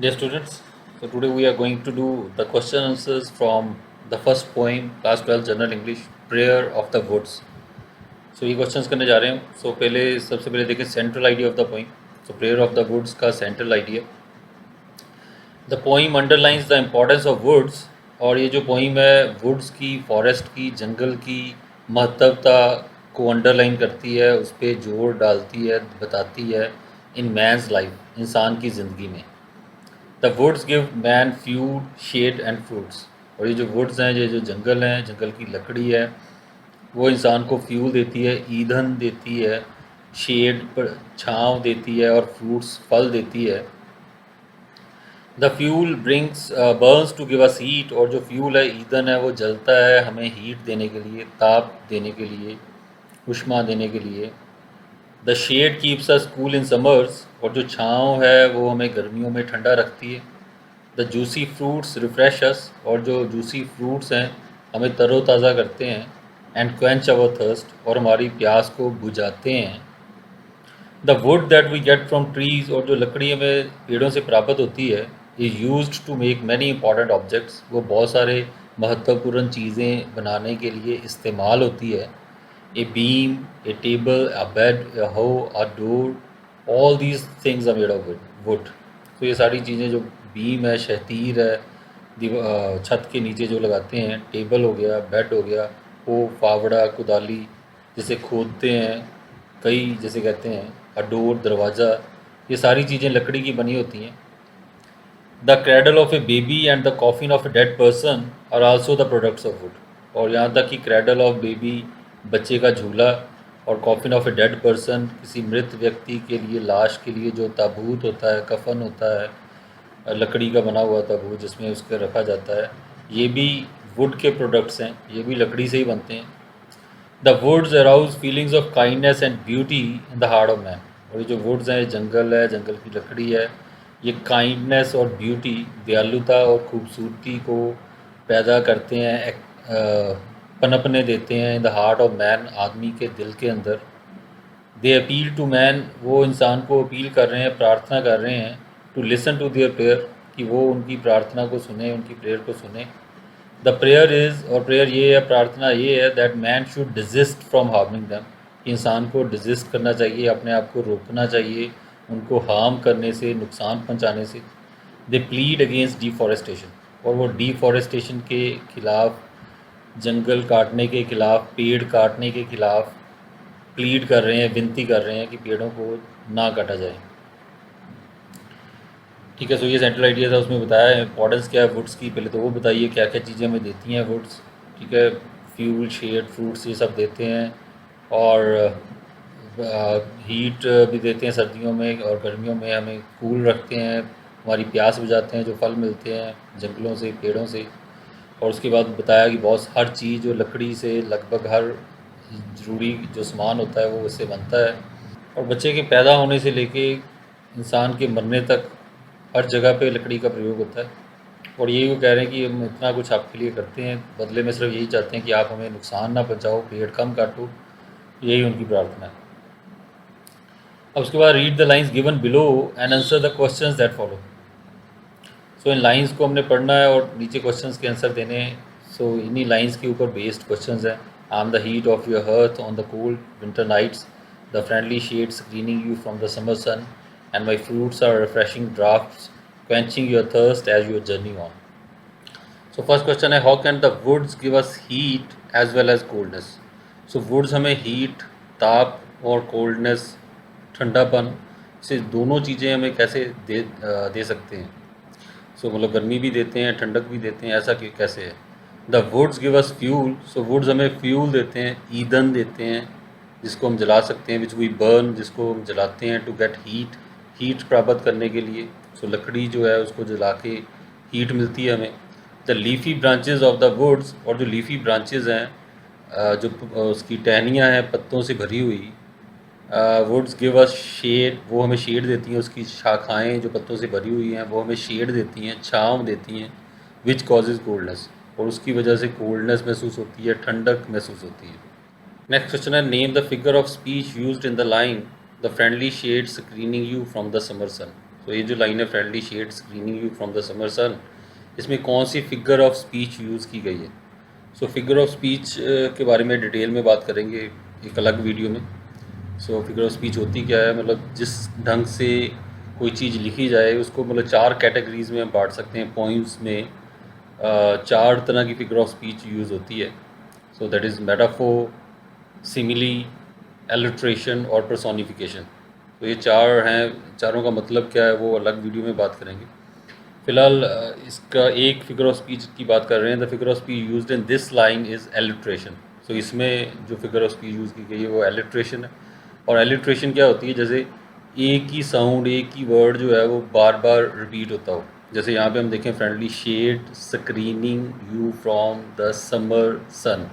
Dear students, so today we are going to do the question answers from the first poem, class 12 General English, Prayer of the Woods. So ये questions करने जा रहे हैं. So पहले सबसे पहले देखें central idea of the poem. So prayer of the woods का central idea. The poem underlines the importance of woods. और ये जो पोइम है वुड्स की, फॉरेस्ट की, जंगल की महत्वता को अंडरलाइन करती है, उस पर जोर डालती है, बताती है इन मैंस लाइफ, इंसान की ज़िंदगी में. The woods give man fuel, shade and fruits. और ये जो वुड्स हैं, ये जो जंगल हैं, जंगल की लकड़ी है, वो इंसान को फ्यूल देती है, ईंधन देती है, शेड पर छाँव देती है, और फ्रूट्स फल देती है. The fuel brings burns to give us heat. और जो फ्यूल है, ईंधन है, वो जलता है हमें हीट देने के लिए, ताप देने के लिए, ऊष्मा देने के लिए. The shade keeps us cool in summers. और जो छाँव है वो हमें गर्मियों में ठंडा रखती है. The juicy fruits refresh us. और जो जूसी फ्रूट्स हैं हमें तरोताज़ा करते हैं. And quench our thirst. और हमारी प्यास को बुझाते हैं. The wood that we get from trees. और जो लकड़ी हमें पेड़ों से प्राप्त होती है, is used to make many important objects. वो बहुत सारे महत्वपूर्ण चीज़ें बनाने के लिए इस्तेमाल होती है. A beam, a table, a bed, a hoe, a door, all these things are made of wood. तो ये सारी चीज़ें, जो बीम है, शतीर है, छत के नीचे जो लगाते हैं, टेबल हो गया, बेड हो गया, हो, फावड़ा, कुदाली जिसे खोदते हैं, कई जैसे कहते हैं, डोर, दरवाज़ा, ये सारी चीज़ें लकड़ी की बनी होती हैं. The cradle of a baby and the coffin of a dead person are also the products of wood. और यहाँ तक कि क्रैडल ऑफ बेबी, बच्चे का झूला, और coffin of a dead person, किसी मृत व्यक्ति के लिए, लाश के लिए जो ताबूत होता है, कफन होता है, लकड़ी का बना हुआ ताबूत जिसमें उसके रखा जाता है, ये भी वुड के प्रोडक्ट्स हैं, ये भी लकड़ी से ही बनते हैं. The woods arouse feelings of kindness and beauty in the heart of man. और ये जो वुड्स हैं, जंगल है, जंगल की लकड़ी है, ये काइंडनेस और ब्यूटी, दयालुता और खूबसूरती को पैदा करते हैं, पनपने देते हैं इन द हार्ट ऑफ मैन, आदमी के दिल के अंदर. दे अपील टू मैन. वो इंसान को अपील कर रहे हैं, प्रार्थना कर रहे हैं, to listen to their prayer, कि वो उनकी प्रार्थना को सुने, उनकी प्रेयर को सुने. द प्रेयर इज़, और प्रेयर ये है, प्रार्थना ये है, that man should desist from harming them. इंसान को डिजिस्ट करना चाहिए, अपने आप को रोकना चाहिए उनको हार्म करने से, नुकसान पहुंचाने से. दे प्लीड अगेंस्ट डिफॉरेस्टेशन. और वो डिफॉरेस्टेशन के खिलाफ, जंगल काटने के खिलाफ, पेड़ काटने के खिलाफ प्लीड कर रहे हैं, विनती कर रहे हैं कि पेड़ों को ना काटा जाए. ठीक है. सो ये सेंट्रल आइडिया था, उसमें बताया है इंपॉर्टेंस क्या है वुड्स की. पहले तो वो बताइए क्या क्या चीज़ें हमें देती हैं वुड्स. ठीक है. फ्यूल, शेड, फ्रूट्स, ये सब देते हैं. और हीट भी देते हैं सर्दियों में, और गर्मियों में हमें कूल रखते हैं, हमारी प्यास बुझाते हैं जो फल मिलते हैं जंगलों से, पेड़ों से. और उसके बाद बताया कि बहुत हर चीज़ जो लकड़ी से, लगभग हर ज़रूरी जो सामान होता है वो उससे बनता है. और बच्चे के पैदा होने से लेके इंसान के मरने तक हर जगह पे लकड़ी का प्रयोग होता है. और यही वो कह रहे हैं कि हम इतना कुछ आपके लिए करते हैं, बदले में सिर्फ यही चाहते हैं कि आप हमें नुकसान ना पहुंचाओ, पेड़ कम काटो. यही उनकी प्रार्थना है. अब उसके बाद read the lines given below and answer the questions that follow. So in lines को हमने पढ़ना है और नीचे क्वेश्चंस के आंसर देने हैं. सो इन्हीं लाइंस के ऊपर बेस्ड क्वेश्चंस हैं. I am the heat of your hearth on the cold winter nights, the friendly shade screening you from the summer sun, and my fruits are refreshing draughts quenching your thirst as you journey on. So first question है, how can the woods give us heat as well as coldness? So woods हमें heat, ताप, और coldness, ठंडापन, से दोनों चीज़ें हमें कैसे दे सकते हैं. So मतलब गर्मी भी देते हैं, ठंडक भी देते हैं, ऐसा कैसे है. The woods give us fuel. So woods हमें fuel देते हैं, ईंधन देते हैं जिसको हम जला सकते हैं, which we burn, जिसको हम जलाते हैं, to get heat, हीट प्राप्त करने के लिए. सो लकड़ी जो है उसको जला के हीट मिलती है हमें. The leafy branches of the woods. और जो लीफी ब्रांचेज हैं, जो उसकी टहनियाँ हैं पत्तों से भरी हुई, वुड्स गिव अस शेड. वो हमें शेड देती हैं, उसकी शाखाएं जो पत्तों से भरी हुई हैं वो हमें शेड देती हैं, छाँव देती हैं. विच कॉजेज़ कोल्डनेस. और उसकी वजह से कोल्डनेस महसूस होती है, ठंडक महसूस होती है. नेक्स्ट क्वेश्चन है, name the figure of speech used in the line the friendly shade screening you from the summer sun. तो ये जो लाइन है friendly shade screening you from the summer sun, इसमें कौन सी फिगर ऑफ स्पीच यूज़ की गई है? सो फिगर ऑफ स्पीच के बारे में डिटेल में बात करेंगे एक अलग वीडियो में। सो फिगर ऑफ स्पीच होती क्या है, मतलब जिस ढंग से कोई चीज़ लिखी जाए उसको मतलब 4 कैटेगरीज में हम बांट सकते हैं। पोइम्स में 4 तरह की फिगर ऑफ स्पीच यूज़ होती है। So that is metaphor, simile, alliteration और पर्सोनिफिकेशन। तो ये 4 हैं, चारों का मतलब क्या है वो अलग वीडियो में बात करेंगे। फिलहाल इसका एक फिगर ऑफ स्पीच की बात कर रहे हैं। The figure of speech used in this line is alliteration. So इसमें जो फिगर ऑफ स्पीच यूज़ की गई है वो एलिट्रेशन है। और एलिट्रेशन क्या होती है, जैसे एक ही साउंड, एक ही वर्ड जो है वो बार बार रिपीट होता हो। जैसे यहाँ पे हम देखें friendly shade screening you from the summer sun,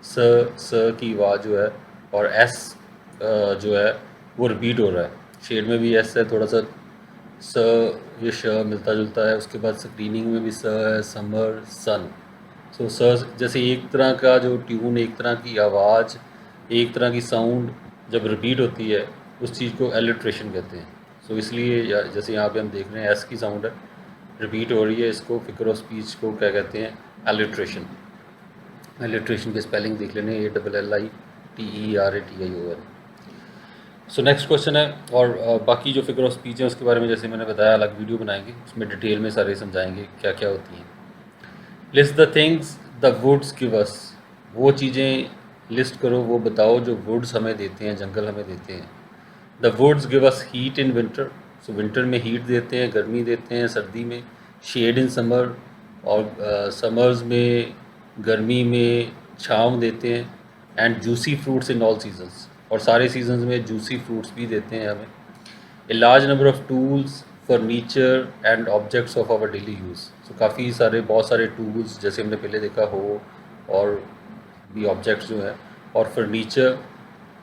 स की आवाज़ जो है और एस जो है वो रिपीट हो रहा है। शेड में भी एस है, थोड़ा सा स ये श मिलता जुलता है। उसके बाद स्क्रीनिंग में भी स है, समर सन। सो स जैसे एक तरह का जो ट्यून, एक तरह की आवाज़, एक तरह की साउंड जब रिपीट होती है उस चीज़ को एलिट्रेशन कहते हैं। सो इसलिए जैसे यहाँ पे हम देख रहे हैं एस की साउंड है, रिपीट हो रही है, इसको फिगर ऑफ स्पीच को क्या कहते हैं? एलिट्रेशन। एलिट्रेशन की स्पेलिंग देख लेने, ALLITERATION। सो नेक्स्ट क्वेश्चन है, और बाकी जो फिगर ऑफ स्पीच है उसके बारे में जैसे मैंने बताया अलग वीडियो बनाएंगे, उसमें डिटेल में सारे समझाएंगे क्या क्या होती हैं। List the things the woods give us. वो चीज़ें लिस्ट करो, वो बताओ जो वुड्स हमें देते हैं, जंगल हमें देते हैं। The woods give us heat in winter. So winter में हीट देते हैं, गर्मी देते हैं सर्दी में। शेड इन समर, और समर्स में, गर्मी में छाँव देते हैं। And juicy fruits in all seasons, और सारे सीजन्स में जूसी फ्रूट्स भी देते हैं हमें। A large number of tools, furniture and objects of our daily use. So काफ़ी सारे, बहुत सारे टूल्स जैसे हमने पहले देखा हो, और भी ऑब्जेक्ट्स जो हैं, और फर्नीचर,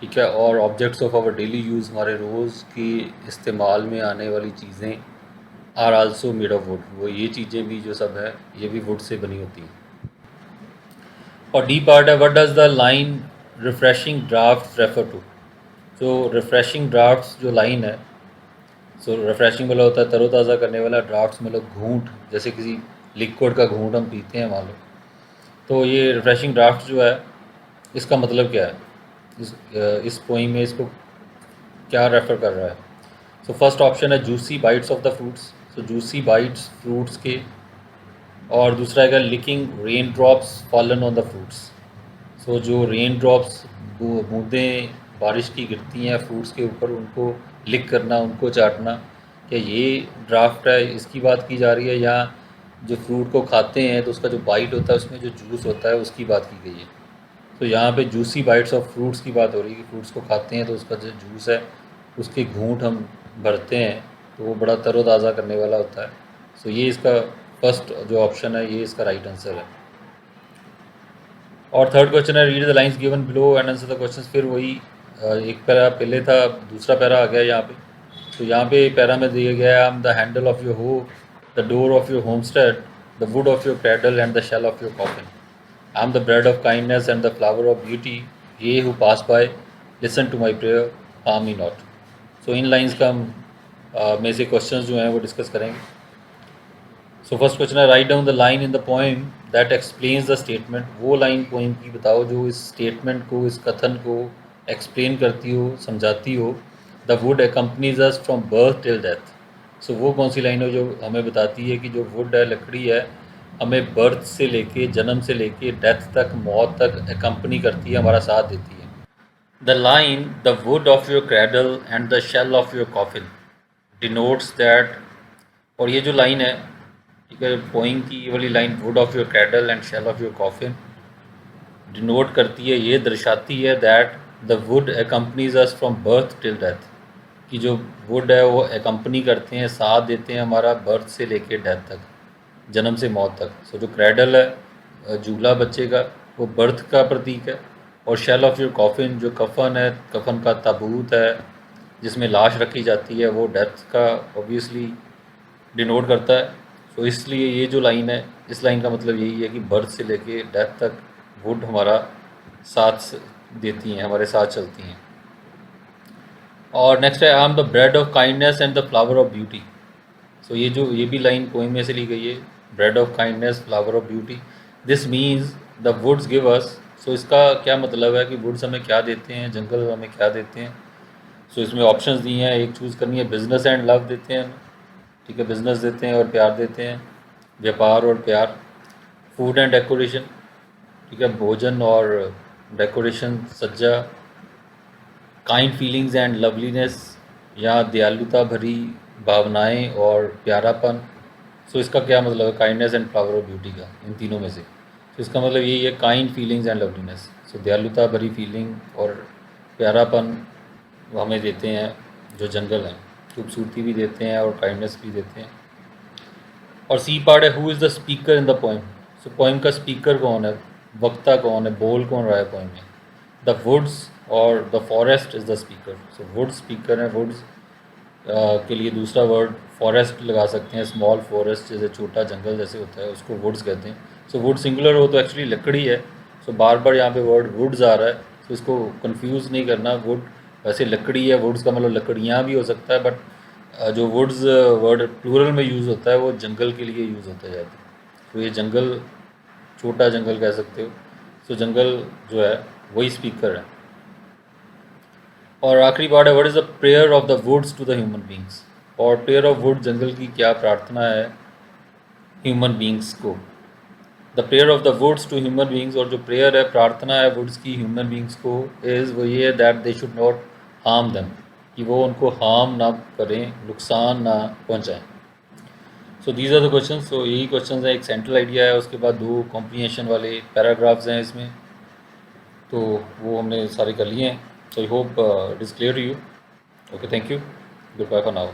ठीक है, और objects of our daily use, हमारे रोज़ की इस्तेमाल में आने वाली चीज़ें, are also made of wood. वो ये चीज़ें भी जो सब है ये भी वुड से बनी होती हैं। और डी पार्ट है, what does the line refreshing draft refer to? जो रिफ्रेशिंग ड्राफ्ट्स जो लाइन है, सो रिफ्रेशिंग वाला होता है तरोताज़ा करने वाला, ड्राफ्ट्स मतलब घूंट, जैसे किसी लिक्विड का घूंट हम पीते हैं मान लो। तो ये रिफ्रेशिंग ड्राफ्ट जो है इसका मतलब क्या है, इस पोइम में इसको क्या रेफ़र कर रहा है? सो फर्स्ट ऑप्शन है juicy bites of the fruits. So juicy bites fruits के, और दूसरा है licking rain drops fallen on the fruits. So जो रेन ड्रॉप्स, बूंदें बारिश की गिरती हैं फ्रूट्स के ऊपर, उनको लिक करना, उनको चाटना, क्या ये ड्राफ्ट है, इसकी बात की जा रही है? या जो फ्रूट को खाते हैं तो उसका जो बाइट होता है उसमें जो जूस होता है उसकी बात की गई है। तो यहाँ पे जूसी बाइट्स ऑफ फ्रूट्स की बात हो रही है कि फ्रूट्स को खाते हैं तो उसका जो जूस है उसके घूंट हम भरते हैं तो वो बड़ा तरोताज़ा करने वाला होता है। सो ये इसका फर्स्ट जो ऑप्शन है ये इसका राइट आंसर है। और थर्ड क्वेश्चन है, read the lines given below and answer the question. फिर वही एक पैरा पहले था, दूसरा पैरा आ गया यहाँ पे। तो यहाँ पे पैरा में दिया गया है, I am the handle of your hoe, the door of your homestead, the wood of your cradle and the shell of your coffin. I am the bread of kindness and the flower of beauty, ye who pass by listen to my prayer harm me not. So इन lines का हम में से question जो हैं वो discuss करेंगे। So first question है, write down the line in the poem that explains the statement. वो लाइन पोएम की बताओ जो इस स्टेटमेंट को, इस कथन को एक्सप्लेन करती हो, समझाती हो। The wood accompanies us from birth till death. So वो कौन सी लाइन है जो हमें बताती है कि जो वुड है, लकड़ी है, हमें बर्थ से लेके, जन्म से लेके डेथ तक, मौत तक एकम्पनी करती है, हमारा साथ देती है। The line the wood of your cradle and the shell of your coffin denotes that, और ये जो लाइन है, ठीक है, पोइंग की ये वाली line, wood of your cradle and shell of your coffin, denote करती है, ये दर्शाती है that the wood accompanies us from birth till death, कि जो वुड है वो एकम्पनी करते हैं, साथ देते हैं हमारा बर्थ से लेके डेथ तक, जन्म से मौत तक। सो जो क्रैडल है, झूला बच्चे का, वो बर्थ का प्रतीक है। और शेल ऑफ योर कॉफिन, जो कफन है, कफन का ताबूत है जिसमें लाश रखी जाती है, वो डेथ का ऑब्वियसली डिनोट करता है। सो इसलिए ये जो लाइन है, इस लाइन का मतलब यही है कि बर्थ से लेके डेथ तक वुड हमारा साथ देती हैं, हमारे साथ चलती हैं। और नेक्स्ट है, I am the bread of kindness and the flower of beauty. So ये भी लाइन पोइम में से ली गई है, bread of kindness flower of beauty, this means the woods give us. So इसका क्या मतलब है कि वुड्स हमें क्या देते हैं, जंगल हमें क्या देते हैं। सो इसमें ऑप्शंस दिए हैं, एक चूज़ करनी है, बिजनेस एंड लव देते हैं हमें, ठीक है, बिजनेस देते हैं और प्यार देते हैं, व्यापार और प्यार। फूड एंड डेकोरेशन, ठीक है, भोजन और डेकोरेशन, सज्जा। काइंड फीलिंग्स एंड लवलीनेस, या दयालुता भरी भावनाएं और प्यारापन। सो इसका क्या मतलब है kindness and flower of beauty का, इन तीनों में से। तो इसका मतलब यही है, काइंड फीलिंग्स एंड लवलीनेस। सो दयालुता भरी फीलिंग और प्यारापन वो हमें देते हैं जो जंगल हैं, खूबसूरती भी देते हैं और काइंडनेस भी देते हैं। और सी पार्ट है, who is the speaker in the poem. So poem का स्पीकर कौन है, वक्ता कौन है, बोल कौन रहा है पोइम में। द वुड्स और the forest is the speaker. So woods speaker है, वुड्स के लिए दूसरा वर्ड फॉरेस्ट लगा सकते हैं, स्मॉल फॉरेस्ट, जैसे छोटा जंगल जैसे होता है उसको वुड्स कहते हैं। सो वुड सिंगुलर हो तो एक्चुअली लकड़ी है। सो बार बार यहाँ पे वर्ड वुड्स आ रहा है, तो इसको कंफ्यूज नहीं करना। वुड वैसे लकड़ी है, वुड्स का मतलब लकड़ियाँ भी हो सकता है, बट जो वुड्स वर्ड प्लूरल में यूज़ होता है वो जंगल के लिए यूज़ होता है ज़्यादा। तो ये जंगल, छोटा जंगल कह सकते हो। सो जंगल जो है वही स्पीकर है। और आखिरी पार्ट है, what is the prayer of the woods to the human beings. और प्रेयर ऑफ वुड, जंगल की क्या प्रार्थना है ह्यूमन बींग्स को। The prayer of the woods to human beings, और जो प्रेयर है, प्रार्थना है वुड्स की ह्यूमन बींग्स को, इज़ वो ये है that they should not harm them, कि वो उनको हार्म ना करें, नुकसान ना पहुँचाएँ। So these are the question. So यही क्वेश्चन है, एक सेंट्रल आइडिया है, उसके बाद 2 कॉम्प्रीहेंशन वाले पैराग्राफ्स हैं इसमें, तो वो हमने सारे कर लिए हैं। So I hope it is clear to you. Okay, thank you, goodbye for now.